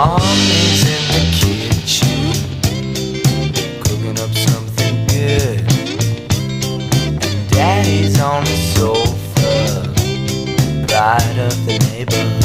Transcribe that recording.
Mommy's in the kitchen, cooking up something good. And Daddy's on the sofa, pride of the neighborhood.